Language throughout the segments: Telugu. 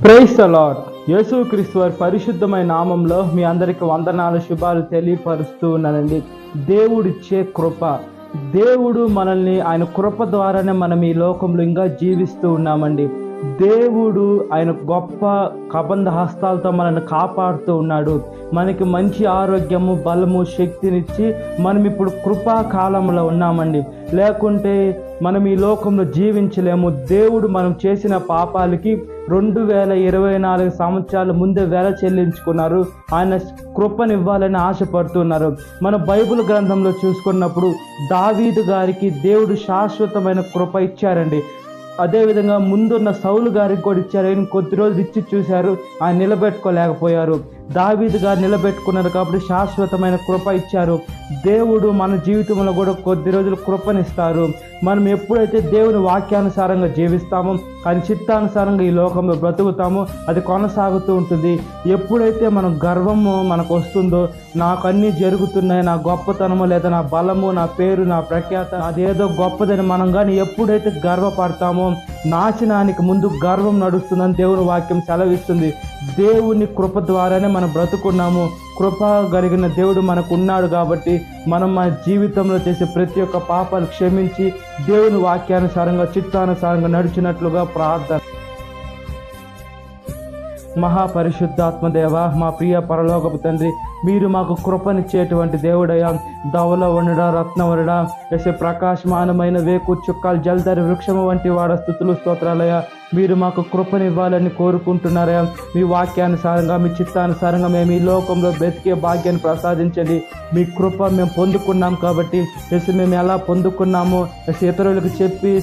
Praise the lord. యేసుక్రీస్తు వారి పరిశుద్ధమైన నామంలో మీ అందరికి వందనాలు, శుభాలు తెలియపరుస్తూ ఉన్నానండి. దేవుడిచ్చే కృప, దేవుడు మనల్ని ఆయన కృప ద్వారానే మనం ఈ లోకంలో ఇంకా జీవిస్తూ ఉన్నామండి. దేవుడు ఆయన గొప్ప కబంధ హస్తాలతో మనల్ని కాపాడుతూ ఉన్నాడు. మనకి మంచి ఆరోగ్యము, బలము, శక్తినిచ్చి మనం ఇప్పుడు కృపా కాలంలో ఉన్నామండి. లేకుంటే మనం ఈ లోకంలో జీవించలేము. దేవుడు మనం చేసిన పాపాలకి 2024 సంవత్సరాల ముందే వెల చెల్లించుకున్నారు. ఆయన కృపనివ్వాలని ఆశపడుతున్నారు. మన బైబిల్ గ్రంథంలో చూసుకున్నప్పుడు దావీదు గారికి దేవుడు శాశ్వతమైన కృప ఇచ్చారండి. అదేవిధంగా ముందున్న సౌలు గారికి కూడా ఇచ్చారు. ఆయన కొద్ది రోజులు ఇచ్చి చూశారు, ఆయన నిలబెట్టుకోలేకపోయారు. దావీదు గారు నిలబెట్టుకున్నారు కాబట్టి శాశ్వతమైన కృప ఇచ్చారు. దేవుడు మన జీవితంలో కూడా కొద్ది రోజులు కృపనిస్తారు. మనం ఎప్పుడైతే దేవుని వాక్యానుసారంగా జీవిస్తామో, ఆయన చిత్తానుసారంగా ఈ లోకంలో బ్రతుకుతామో అది కొనసాగుతూ ఉంటుంది. ఎప్పుడైతే మనం గర్వము మనకు వస్తుందో, నాకు అన్నీ జరుగుతున్నాయి, నా గొప్పతనము లేదా నా బలము, నా పేరు, నా ప్రఖ్యాత అదేదో గొప్పదని మనం కానీ ఎప్పుడైతే గర్వపడతామో నాశనానికి ముందు గర్వం నడుస్తుందని దేవుని వాక్యం సెలవిస్తుంది. దేవుని కృప ద్వారానే మనం బ్రతుకున్నాము. కృప కలిగిన దేవుడు మనకు ఉన్నాడు కాబట్టి మనం మన జీవితంలో చేసే ప్రతి ఒక్క పాపాలు క్షమించి దేవుని వాక్యానుసారంగా చిత్తానుసారంగా నడిచినట్లుగా ప్రార్థన. మహాపరిశుద్ధాత్మదేవ, మా ప్రియ పరలోకపు తండ్రి, మీరు మాకు కృపనిచ్చేటువంటి దేవుడయ్యా. ధవలవనుడా, రత్నవనుడా, ఎసే ప్రకాశమానమైన వేకు చుక్కాలు జలధరి వృక్షము వంటి వాడ స్తుతులు స్తోత్రాలయ్యా. మీరు మాకు కృపనివ్వాలని కోరుకుంటున్నారయ్యా. మీ వాక్యానుసారంగా, మీ చిత్తానుసారంగా మేము ఈ లోకంలో బ్రతికే భాగ్యాన్ని ప్రసాదించండి. మీ కృప మేము పొందుకున్నాం కాబట్టి ఎస్ మేము ఎలా పొందుకున్నామో ఇతరులకు చెప్పి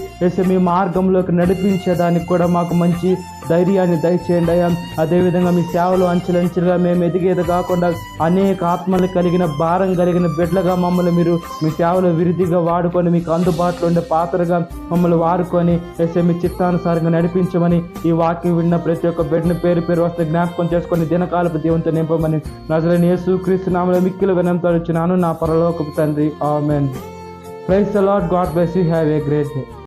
మీ మార్గంలోకి నడిపించేదానికి కూడా మాకు మంచి ధైర్యాన్ని దయచేయండి అయ్యా. అదేవిధంగా మీ సేవలు అంచెలంచెలుగా మేము ఎదిగేది కాకుండా అనేక ఆత్మలు కలిగిన, భారం కలిగిన బిడ్డలుగా మమ్మల్ని మీరు మీ సేవలో విరిదిగా వాడుకొని, మీకు అందుబాటులో ఉండే పాత్రగా మమ్మల్ని వాడుకొని మీ చిత్తానుసారంగా నడిపించమని, ఈ వాక్యం విన్న ప్రతి ఒక్క బిడ్డని పేరు పేరు వస్తే జ్ఞాపకం చేసుకొని దినకాలపు దేవునితో నింపమని నజరేయుడైన యేసుక్రీస్తు నామములో మిక్కిలి వినయంతో వచ్చినాను, నా పరలోకపు తండ్రి. Amen. Praise the Lord. God bless you. Have a great day.